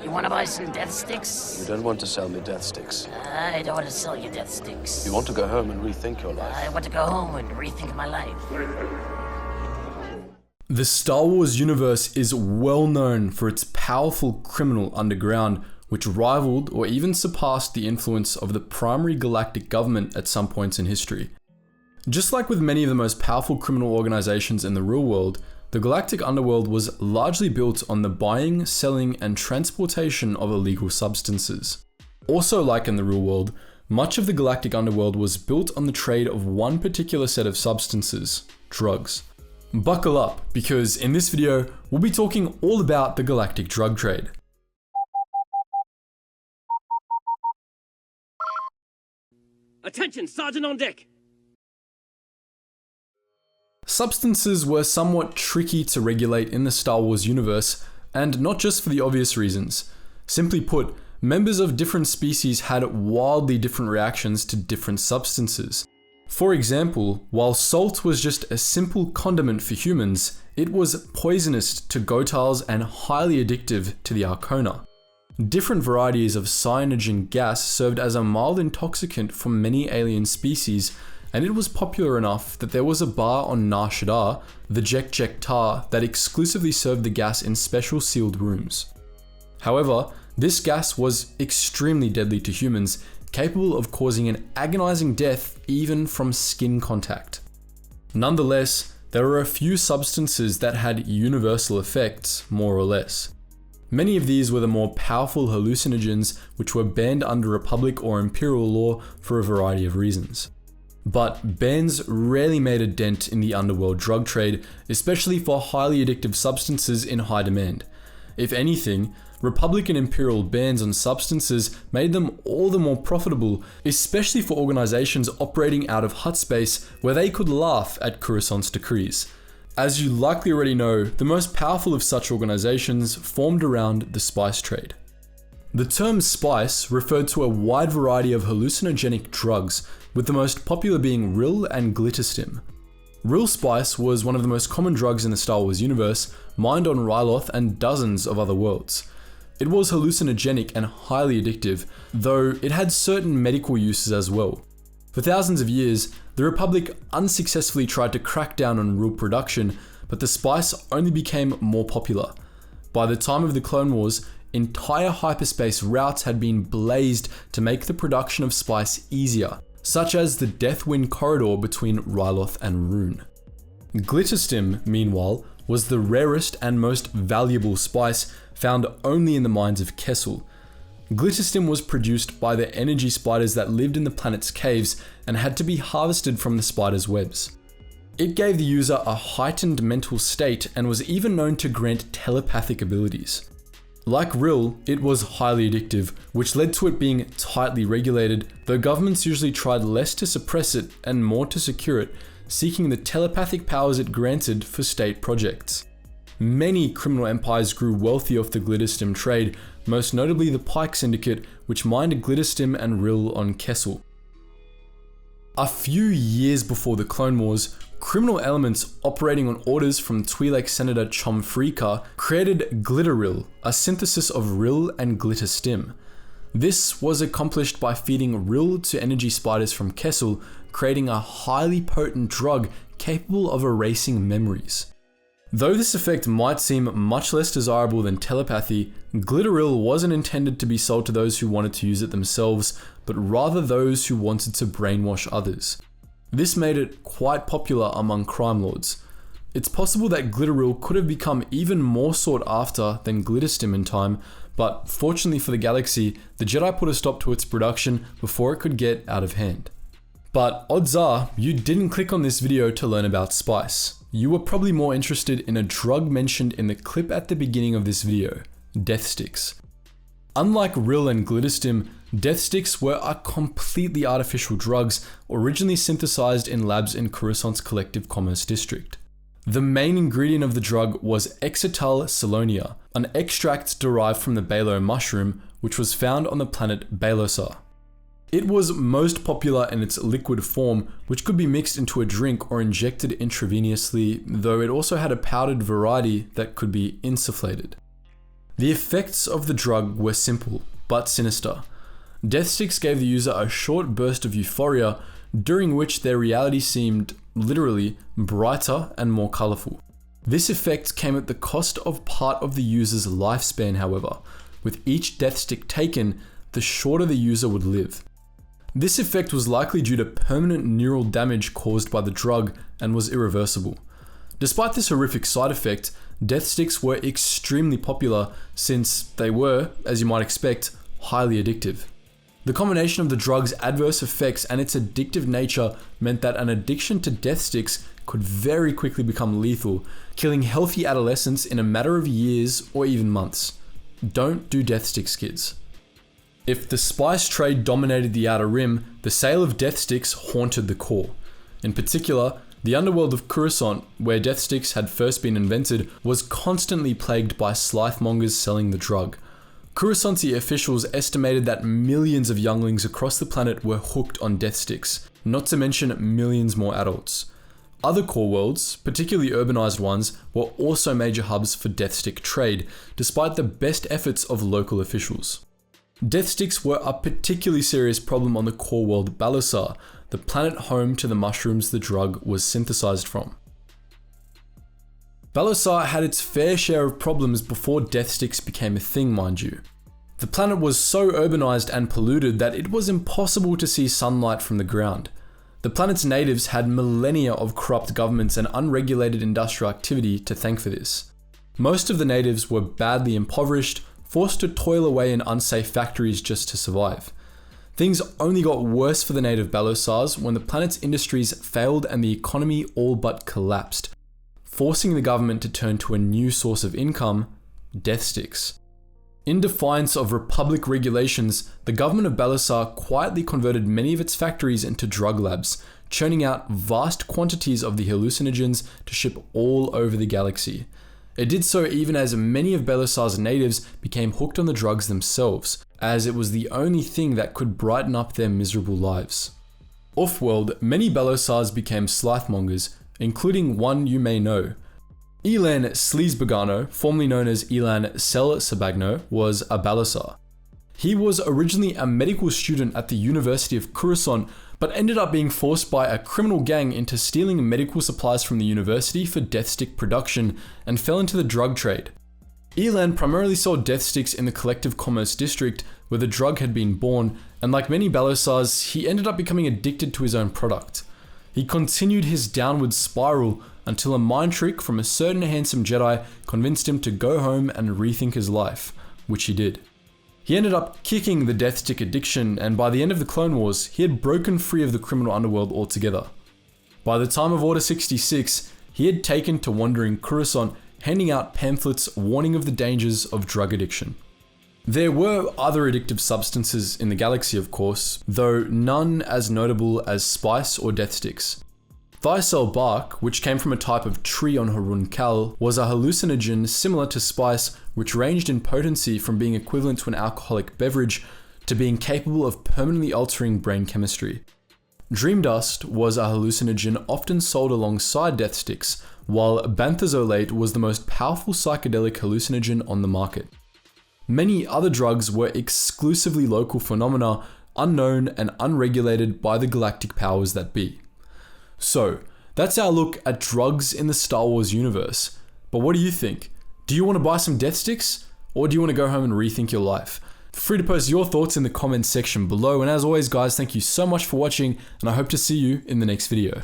You want to buy some death sticks? You don't want to sell me death sticks. I don't want to sell you death sticks. You want to go home and rethink your life. I want to go home and rethink my life. The Star Wars universe is well known for its powerful criminal underground, which rivaled or even surpassed the influence of the primary galactic government at some points in history. Just like with many of the most powerful criminal organizations in the real world, the galactic underworld was largely built on the buying, selling, and transportation of illegal substances. Also, like in the real world, much of the galactic underworld was built on the trade of one particular set of substances: drugs. Buckle up, because in this video, we'll be talking all about the galactic drug trade. Attention, Sergeant on deck! Substances were somewhat tricky to regulate in the Star Wars universe, and not just for the obvious reasons. Simply put, members of different species had wildly different reactions to different substances. For example, while salt was just a simple condiment for humans, it was poisonous to Gotals and highly addictive to the Arcona. Different varieties of cyanogen gas served as a mild intoxicant for many alien species, and it was popular enough that there was a bar on Nar Shaddaa, the Jek Jek Tar, that exclusively served the gas in special sealed rooms. However, this gas was extremely deadly to humans, capable of causing an agonizing death even from skin contact. Nonetheless, there are a few substances that had universal effects, more or less. Many of these were the more powerful hallucinogens, which were banned under Republic or Imperial law for a variety of reasons. But bans rarely made a dent in the underworld drug trade, especially for highly addictive substances in high demand. If anything, Republic and Imperial bans on substances made them all the more profitable, especially for organizations operating out of hut space where they could laugh at Coruscant's decrees. As you likely already know, the most powerful of such organizations formed around the spice trade. The term spice referred to a wide variety of hallucinogenic drugs, with the most popular being Rill and Glitterstim. Rill spice was one of the most common drugs in the Star Wars universe, mined on Ryloth and dozens of other worlds. It was hallucinogenic and highly addictive, though it had certain medical uses as well. For thousands of years, the Republic unsuccessfully tried to crack down on Rill production, but the spice only became more popular. By the time of the Clone Wars, entire hyperspace routes had been blazed to make the production of spice easier, such as the Deathwind corridor between Ryloth and Rune. Glitterstim, meanwhile, was the rarest and most valuable spice found only in the mines of Kessel. Glitterstim was produced by the energy spiders that lived in the planet's caves and had to be harvested from the spiders' webs. It gave the user a heightened mental state and was even known to grant telepathic abilities. Like Rill, it was highly addictive, which led to it being tightly regulated, though governments usually tried less to suppress it and more to secure it, seeking the telepathic powers it granted for state projects. Many criminal empires grew wealthy off the Glitterstim trade, most notably the Pike Syndicate, which mined Glitterstim and Rill on Kessel. A few years before the Clone Wars, criminal elements operating on orders from Twi'lek Senator Chom Freka created Glitterill, a synthesis of Rill and Glitterstim. This was accomplished by feeding Rill to energy spiders from Kessel, creating a highly potent drug capable of erasing memories. Though this effect might seem much less desirable than telepathy, Glitterill wasn't intended to be sold to those who wanted to use it themselves, but rather those who wanted to brainwash others. This made it quite popular among crime lords. It's possible that Glitterill could have become even more sought after than Glitterstim in time, but fortunately for the galaxy, the Jedi put a stop to its production before it could get out of hand. But odds are, you didn't click on this video to learn about spice. You were probably more interested in a drug mentioned in the clip at the beginning of this video, death sticks. Unlike Rill and Glitterstim, death sticks were completely artificial drugs originally synthesized in labs in Coruscant's Collective Commerce District. The main ingredient of the drug was Exetal Selonia, an extract derived from the Balo mushroom, which was found on the planet Balosar. It was most popular in its liquid form, which could be mixed into a drink or injected intravenously, though it also had a powdered variety that could be insufflated. The effects of the drug were simple, but sinister. Death sticks gave the user a short burst of euphoria, during which their reality seemed, literally, brighter and more colourful. This effect came at the cost of part of the user's lifespan, however. With each death stick taken, the shorter the user would live. This effect was likely due to permanent neural damage caused by the drug and was irreversible. Despite this horrific side effect, death sticks were extremely popular since they were, as you might expect, highly addictive. The combination of the drug's adverse effects and its addictive nature meant that an addiction to death sticks could very quickly become lethal, killing healthy adolescents in a matter of years or even months. Don't do death sticks, kids. If the spice trade dominated the Outer Rim, the sale of death sticks haunted the core. In particular, the underworld of Coruscant, where death sticks had first been invented, was constantly plagued by slithemongers selling the drug. Coruscanti officials estimated that millions of younglings across the planet were hooked on death sticks, not to mention millions more adults. Other core worlds, particularly urbanized ones, were also major hubs for death stick trade, despite the best efforts of local officials. Death sticks were a particularly serious problem on the core world Balasar, the planet home to the mushrooms the drug was synthesized from. Balasar had its fair share of problems before death sticks became a thing, mind you. The planet was so urbanized and polluted that it was impossible to see sunlight from the ground. The planet's natives had millennia of corrupt governments and unregulated industrial activity to thank for this. Most of the natives were badly impoverished, forced to toil away in unsafe factories just to survive. Things only got worse for the native Balasars when the planet's industries failed and the economy all but collapsed, forcing the government to turn to a new source of income, death sticks. In defiance of Republic regulations, the government of Balasar quietly converted many of its factories into drug labs, churning out vast quantities of the hallucinogens to ship all over the galaxy. It did so even as many of Balasar's natives became hooked on the drugs themselves, as it was the only thing that could brighten up their miserable lives. Off-world, many Balasars became slithemongers, including one you may know. Elan Sleesbagano, formerly known as Elan Sel-Sabagno, was a Balasar. He was originally a medical student at the University of Coruscant, but ended up being forced by a criminal gang into stealing medical supplies from the university for death stick production and fell into the drug trade. Elan primarily sold death sticks in the Collective Commerce District where the drug had been born, and like many Balasars, he ended up becoming addicted to his own product. He continued his downward spiral until a mind trick from a certain handsome Jedi convinced him to go home and rethink his life, which he did. He ended up kicking the death stick addiction, and by the end of the Clone Wars, he had broken free of the criminal underworld altogether. By the time of Order 66, he had taken to wandering Coruscant, handing out pamphlets warning of the dangers of drug addiction. There were other addictive substances in the galaxy, of course, though none as notable as spice or death sticks. Thysol bark, which came from a type of tree on Harun Kal, was a hallucinogen similar to spice, which ranged in potency from being equivalent to an alcoholic beverage to being capable of permanently altering brain chemistry. Dream dust was a hallucinogen often sold alongside death sticks, while banthazolate was the most powerful psychedelic hallucinogen on the market. Many other drugs were exclusively local phenomena, unknown and unregulated by the galactic powers that be. So, that's our look at drugs in the Star Wars universe. But what do you think? Do you want to buy some death sticks? Or do you want to go home and rethink your life? Feel free to post your thoughts in the comments section below. And as always, guys, thank you so much for watching, and I hope to see you in the next video.